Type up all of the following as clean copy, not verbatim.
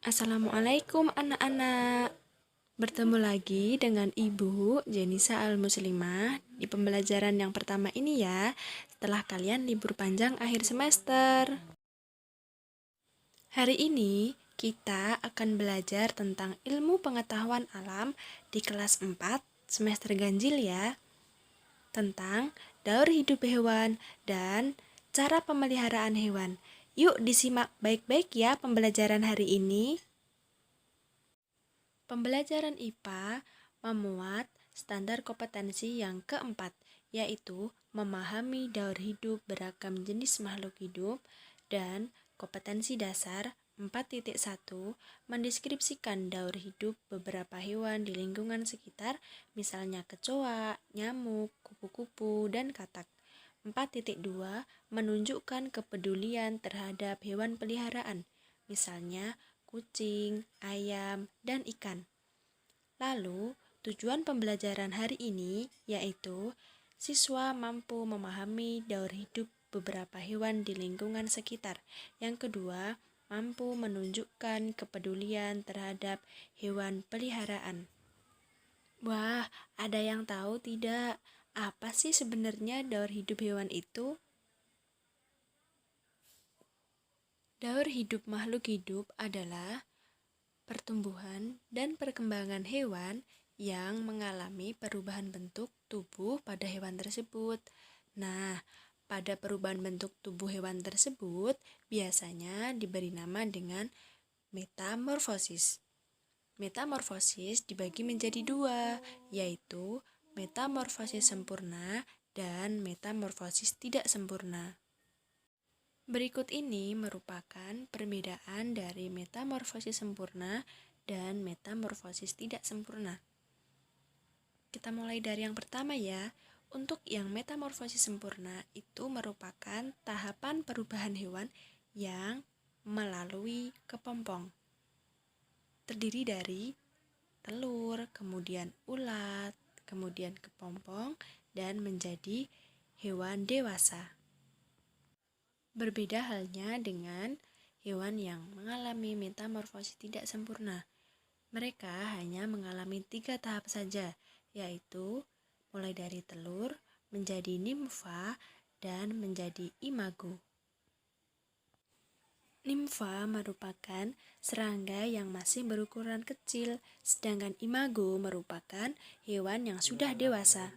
Assalamualaikum anak-anak. Bertemu lagi dengan Ibu Jenisa Al-Muslimah di pembelajaran yang pertama ini ya, setelah kalian libur panjang akhir semester. Hari ini kita akan belajar tentang ilmu pengetahuan alam di kelas 4 semester ganjil ya, tentang daur hidup hewan dan cara pemeliharaan hewan. Yuk disimak baik-baik ya pembelajaran hari ini. Pembelajaran IPA memuat standar kompetensi yang keempat, yaitu memahami daur hidup beragam jenis makhluk hidup, dan kompetensi dasar 4.1 mendeskripsikan daur hidup beberapa hewan di lingkungan sekitar, misalnya kecoa, nyamuk, kupu-kupu, dan katak. 4.2 menunjukkan kepedulian terhadap hewan peliharaan, misalnya kucing, ayam, dan ikan. Lalu, tujuan pembelajaran hari ini yaitu siswa mampu memahami daur hidup beberapa hewan di lingkungan sekitar. Yang kedua, mampu menunjukkan kepedulian terhadap hewan peliharaan. Wah, ada yang tahu tidak? Apa sih sebenarnya daur hidup hewan itu? Daur hidup makhluk hidup adalah pertumbuhan dan perkembangan hewan yang mengalami perubahan bentuk tubuh pada hewan tersebut. Nah, pada perubahan bentuk tubuh hewan tersebut biasanya diberi nama dengan metamorfosis. Metamorfosis dibagi menjadi dua, yaitu metamorfosis sempurna dan metamorfosis tidak sempurna. Berikut ini merupakan perbedaan dari metamorfosis sempurna dan metamorfosis tidak sempurna. Kita mulai dari yang pertama ya. Untuk yang metamorfosis sempurna itu merupakan tahapan perubahan hewan yang melalui kepompong. Terdiri dari telur, kemudian ulat, kemudian kepompong, dan menjadi hewan dewasa. Berbeda halnya dengan hewan yang mengalami metamorfosis tidak sempurna. Mereka hanya mengalami 3 tahap saja, yaitu mulai dari telur, menjadi nimfa, dan menjadi imago. Nimfa merupakan serangga yang masih berukuran kecil, sedangkan imago merupakan hewan yang sudah dewasa.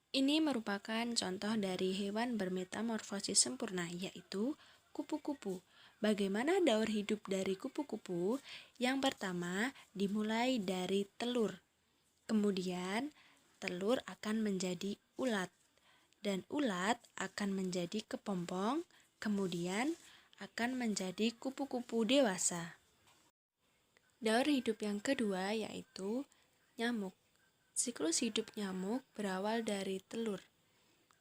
Ini merupakan contoh dari hewan bermetamorfosis sempurna, yaitu kupu-kupu. Bagaimana daur hidup dari kupu-kupu? Yang pertama, dimulai dari telur. Kemudian, telur akan menjadi ulat, dan ulat akan menjadi kepompong, kemudian akan menjadi kupu-kupu dewasa. Daur hidup yang kedua yaitu nyamuk. Siklus hidup nyamuk berawal dari telur.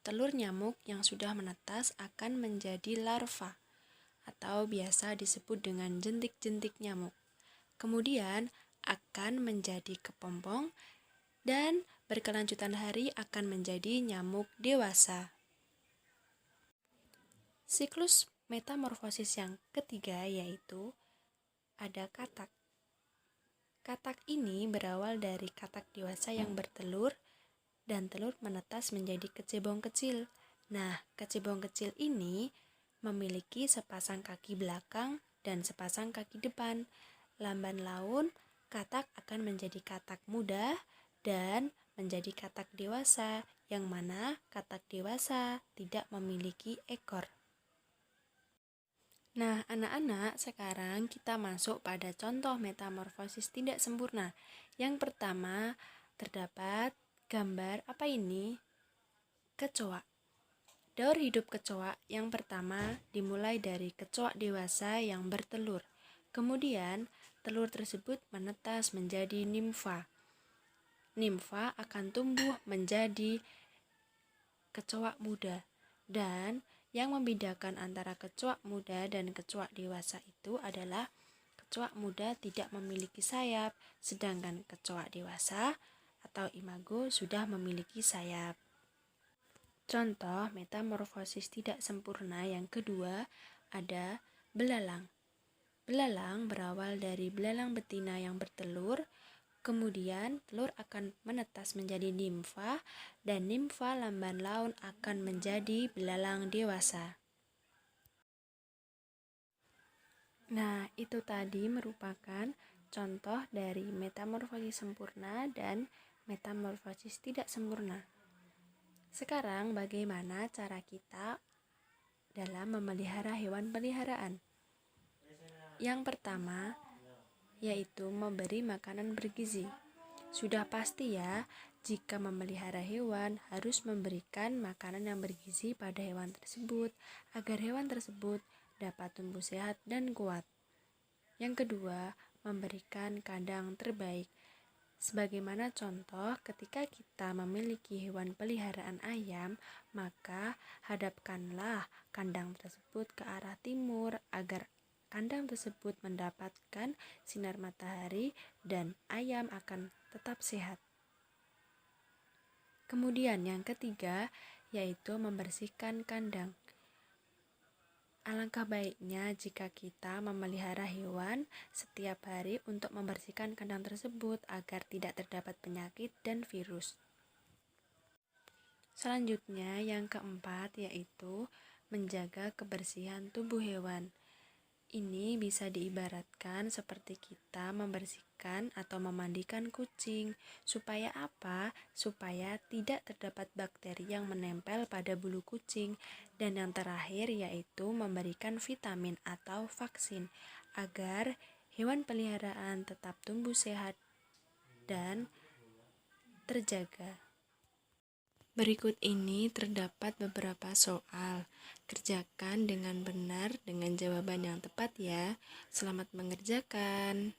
Telur nyamuk yang sudah menetas akan menjadi larva atau biasa disebut dengan jentik-jentik nyamuk. Kemudian akan menjadi kepompong dan berkelanjutan hari akan menjadi nyamuk dewasa. Siklus metamorfosis yang ketiga yaitu ada katak. Katak ini berawal dari katak dewasa yang bertelur dan telur menetas menjadi kecebong kecil. Nah, kecebong kecil ini memiliki sepasang kaki belakang dan sepasang kaki depan. Lamban laun, katak akan menjadi katak muda dan menjadi katak dewasa, yang mana katak dewasa tidak memiliki ekor. Nah, anak-anak, sekarang kita masuk pada contoh metamorfosis tidak sempurna. Yang pertama, terdapat gambar apa ini? Kecoa. Daur hidup kecoa yang pertama dimulai dari kecoa dewasa yang bertelur. Kemudian, telur tersebut menetas menjadi nimfa. Nimfa akan tumbuh menjadi kecoa muda, dan yang membedakan antara kecoa muda dan kecoa dewasa itu adalah kecoa muda tidak memiliki sayap, sedangkan kecoa dewasa atau imago sudah memiliki sayap. Contoh metamorfosis tidak sempurna yang kedua ada belalang. Belalang berawal dari belalang betina yang bertelur, kemudian telur akan menetas menjadi nimfa, dan nimfa lamban laun akan menjadi belalang dewasa. Nah, itu tadi merupakan contoh dari metamorfosis sempurna dan metamorfosis tidak sempurna. Sekarang bagaimana cara kita dalam memelihara hewan peliharaan? Yang pertama, yaitu memberi makanan bergizi. Sudah pasti ya, jika memelihara hewan harus memberikan makanan yang bergizi pada hewan tersebut agar hewan tersebut dapat tumbuh sehat dan kuat. Yang kedua, memberikan kandang terbaik. Sebagaimana contoh, ketika kita memiliki hewan peliharaan ayam, maka hadapkanlah kandang tersebut ke arah timur agar kandang tersebut mendapatkan sinar matahari dan ayam akan tetap sehat. Kemudian yang ketiga, yaitu membersihkan kandang. Alangkah baiknya jika kita memelihara hewan setiap hari untuk membersihkan kandang tersebut agar tidak terdapat penyakit dan virus. Selanjutnya yang keempat yaitu menjaga kebersihan tubuh hewan. Ini bisa diibaratkan seperti kita membersihkan atau memandikan kucing. Supaya apa? Supaya tidak terdapat bakteri yang menempel pada bulu kucing. Dan yang terakhir yaitu memberikan vitamin atau vaksin agar hewan peliharaan tetap tumbuh sehat dan terjaga. Berikut ini terdapat beberapa soal. Kerjakan dengan benar dengan jawaban yang tepat ya. Selamat mengerjakan.